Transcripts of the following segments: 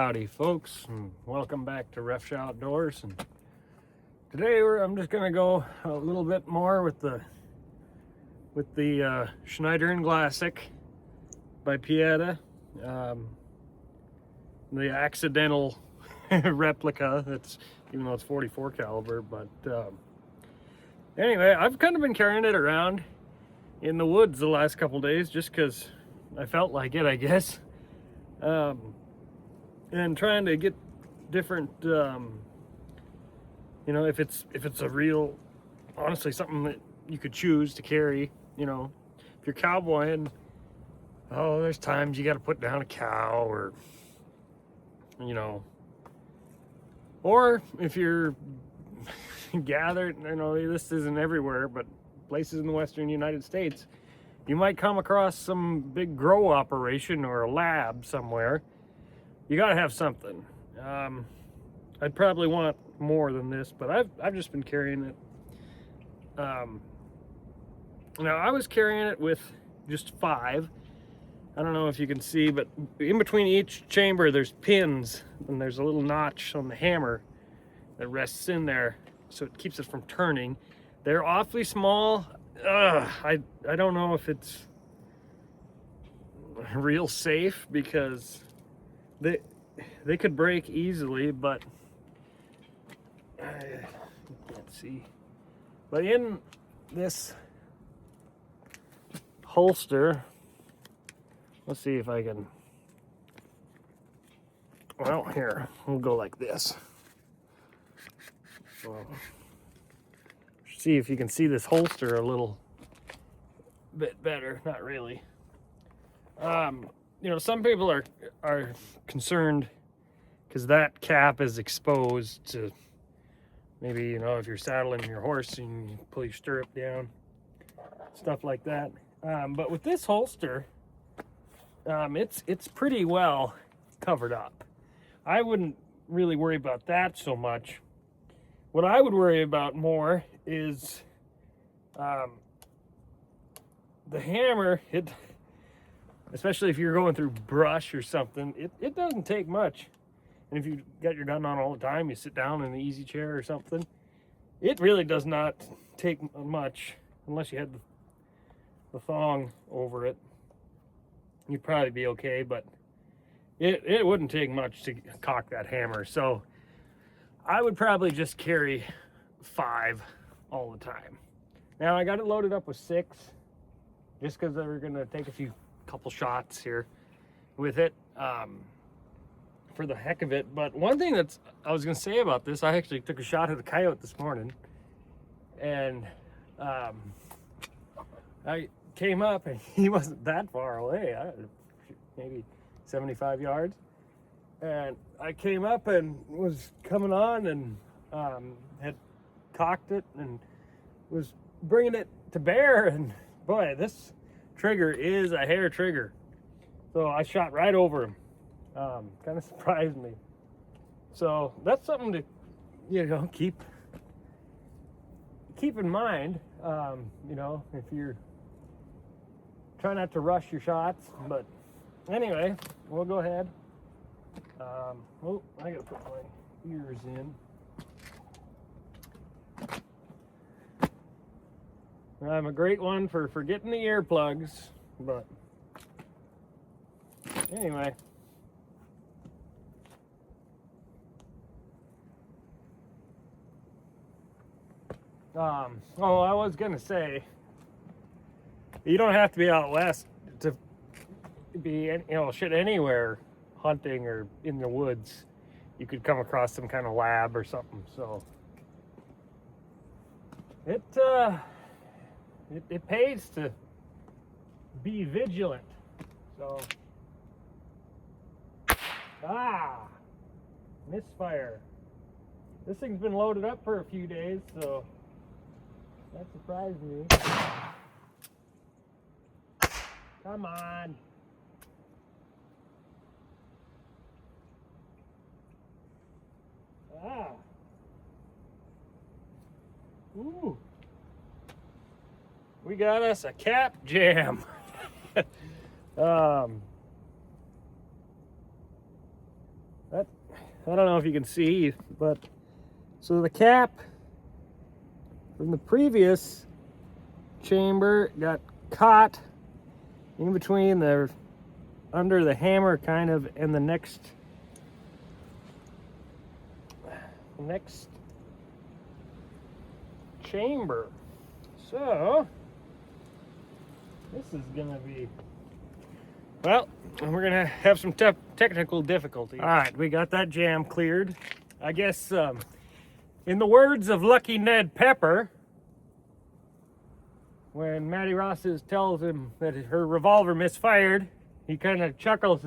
Howdy folks, and welcome back to Refsh Outdoors. And today I'm just gonna go a little bit more with the Schneider and Glassic by Pieta, the accidental replica. That's, even though it's 44 caliber, but anyway, I've kind of been carrying it around in the woods the last couple days just because I felt like it, I guess. And trying to get different, you know, if it's a real, honestly, something that you could choose to carry, you know, if you're cowboying, oh, there's times you got to put down a cow, or, you know, or if you're gathered, you know, this isn't everywhere, but places in the western United States, you might come across some big grow operation or a lab somewhere. You gotta have something. I'd probably want more than this, but I've just been carrying it. Now I was carrying it with just 5. I don't know if you can see, but in between each chamber there's pins, and there's a little notch on the hammer that rests in there, so it keeps it from turning. They're awfully small. I don't know if it's real safe, because they could break easily, but I can't see. But in this holster, let's see if I can, well, here, we'll go like this. So, see if you can see this holster a little bit better. Not really. You know, some people are concerned because that cap is exposed to, maybe, you know, if you're saddling your horse and you pull your stirrup down, stuff like that. But with this holster, it's pretty well covered up. I wouldn't really worry about that so much. What I would worry about more is the hammer. Especially if you're going through brush or something, it doesn't take much. And if you got your gun on all the time, you sit down in an easy chair or something, it really does not take much, unless you had the thong over it. You'd probably be okay, but it wouldn't take much to cock that hammer. So I would probably just carry 5 all the time. Now I got it loaded up with 6, just because we're gonna take a couple shots here with it, for the heck of it. But one thing I was gonna say about this, I actually took a shot at a coyote this morning, and I came up and he wasn't that far away, maybe 75 yards, and I came up and was coming on and had cocked it and was bringing it to bear, and boy, this trigger is a hair trigger. So I shot right over him. Kind of surprised me. So that's something to, you know, keep in mind. You know, if you're try not to rush your shots. But anyway, we'll go ahead. Oh, I gotta put my ears in. I'm a great one for forgetting the earplugs, but anyway. Oh, I was gonna say, you don't have to be out west to be, you know, shit, anywhere hunting or in the woods. You could come across some kind of lab or something. So it pays to be vigilant. So, misfire. This thing's been loaded up for a few days, so that surprised me. Come on. Ooh. We got us a cap jam. That, I don't know if you can see, but so the cap from the previous chamber got caught in between the under the hammer kind of and the next chamber. So this is gonna be, well, we're gonna have some technical difficulties. All right, we got that jam cleared. I guess in the words of Lucky Ned Pepper, when Maddie Ross tells him that her revolver misfired, he kind of chuckles.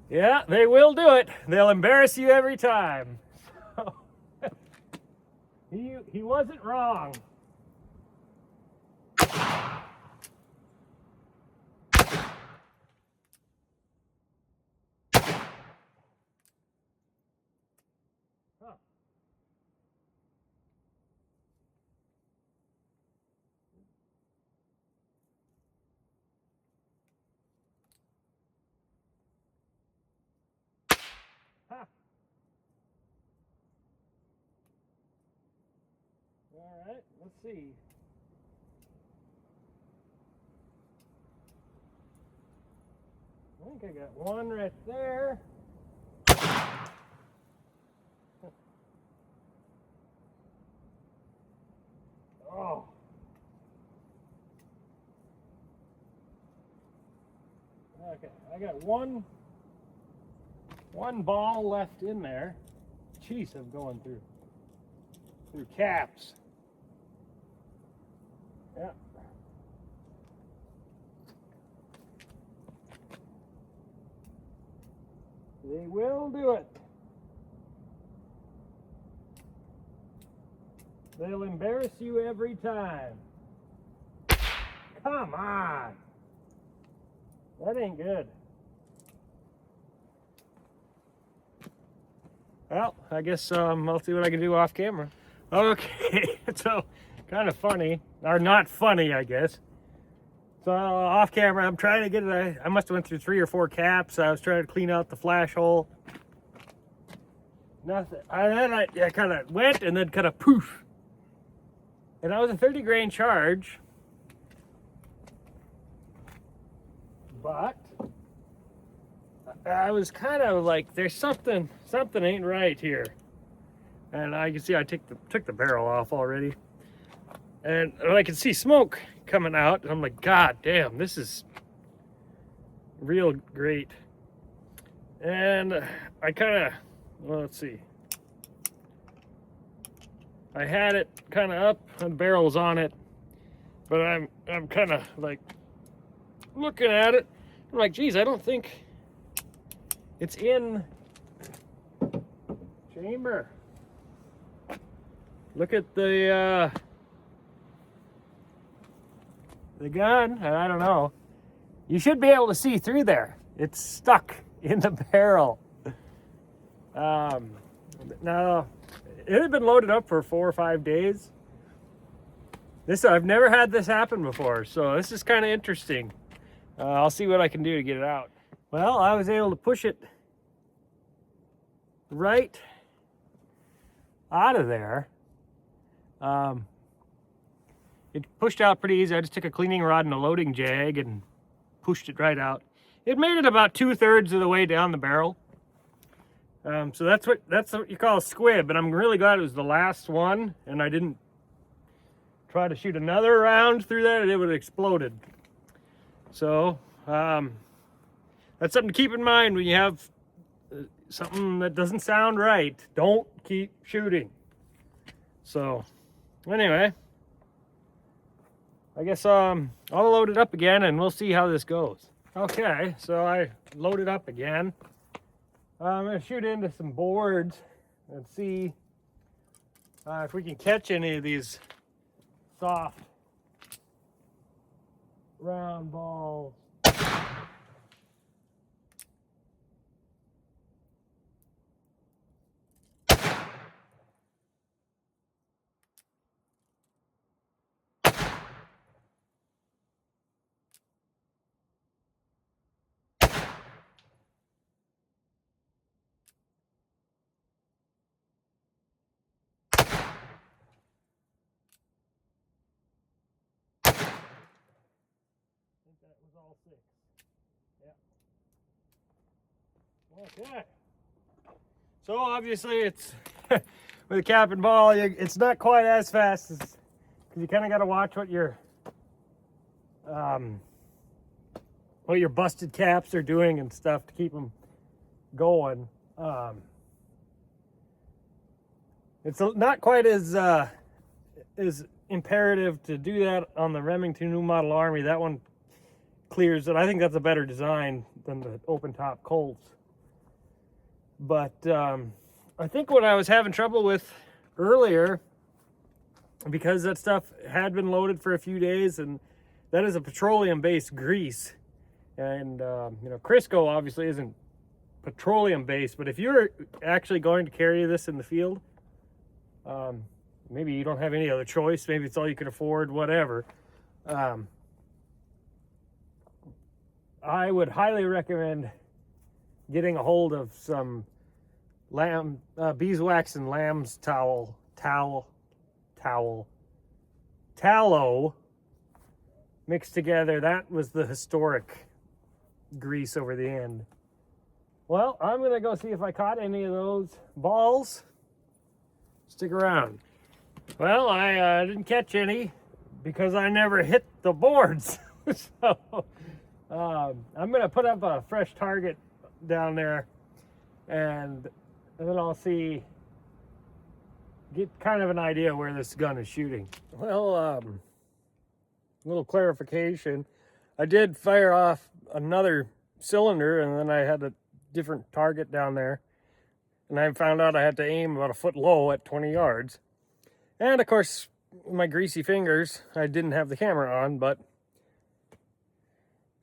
Yeah, they will do it. They'll embarrass you every time. So, he wasn't wrong. Huh. Huh. All right, let's see. I think I got one right there. Oh. Okay, I got one ball left in there. Jeez, I'm going through caps. Yeah. They will do it. They'll embarrass you every time. Come on. That ain't good. Well, I guess I'll see what I can do off camera. Okay, so kind of funny, or not funny, I guess. So off camera, I'm trying to get it. I must have went through 3 or 4 caps. I was trying to clean out the flash hole. Nothing. And then I kind of went and then kind of poof. And that was a 30 grain charge. But I was kind of like, there's something ain't right here. And I can see I took the barrel off already. And I can see smoke coming out. And I'm like, God damn, this is real great. And I kind of, well, let's see. I had it kind of up and the barrel was on it. But I'm kind of like looking at it. I'm like, geez, I don't think it's in chamber. Look at the gun, and I don't know. You should be able to see through there. It's stuck in the barrel. Now, it had been loaded up for 4 or 5 days. I've never had this happen before, so this is kind of interesting. I'll see what I can do to get it out. Well, I was able to push it right out of there. It pushed out pretty easy. I just took a cleaning rod and a loading jag and pushed it right out. It made it about 2/3 of the way down the barrel. So that's what you call a squib, and I'm really glad it was the last one and I didn't try to shoot another round through that and it would have exploded. So that's something to keep in mind when you have something that doesn't sound right. Don't keep shooting. So anyway, I guess I'll load it up again and we'll see how this goes. Okay, so I loaded up again. I'm going to shoot into some boards and see if we can catch any of these soft round balls. all 6. Yeah. Okay. So obviously it's with a cap and ball, it's not quite as fast as, because you kind of got to watch what your busted caps are doing and stuff to keep them going. It's not quite as imperative to do that on the Remington New Model Army. That one clears it. I think that's a better design than the open top Colts. But I think what I was having trouble with earlier, because that stuff had been loaded for a few days, and that is a petroleum-based grease. And you know, Crisco obviously isn't petroleum-based, but if you're actually going to carry this in the field, maybe you don't have any other choice, maybe it's all you can afford, whatever. I would highly recommend getting a hold of some beeswax and lamb's tallow mixed together. That was the historic grease over the end. Well, I'm gonna go see if I caught any of those balls. Stick around. Well, I didn't catch any because I never hit the boards. So I'm gonna put up a fresh target down there, and then I'll get kind of an idea where this gun is shooting. Well, a little clarification. I did fire off another cylinder, and then I had a different target down there, and I found out I had to aim about a foot low at 20 yards. And of course, my greasy fingers, I didn't have the camera on, but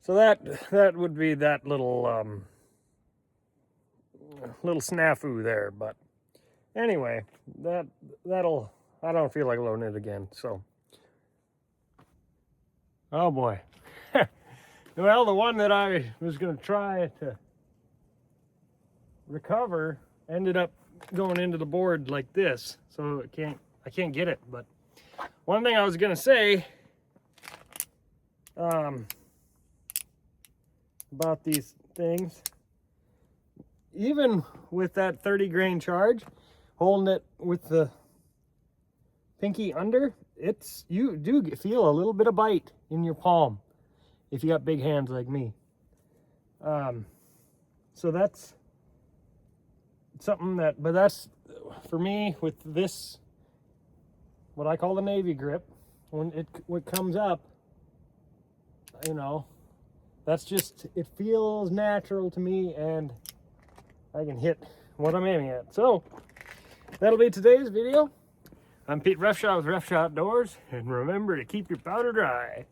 so that would be that little snafu there. But anyway, that'll, I don't feel like loading it again, so. Oh boy. Well, the one that I was going to try to recover ended up going into the board like this, so I can't get it. But one thing I was going to say about these things, even with that 30 grain charge, holding it with the pinky under, you do feel a little bit of bite in your palm if you got big hands like me. So that's something but that's for me with this, what I call the Navy grip. When it comes up, you know, that's just, it feels natural to me, and I can hit what I'm aiming at. So that'll be today's video. I'm Pete Roughshot with Roughshot Outdoors, and remember to keep your powder dry.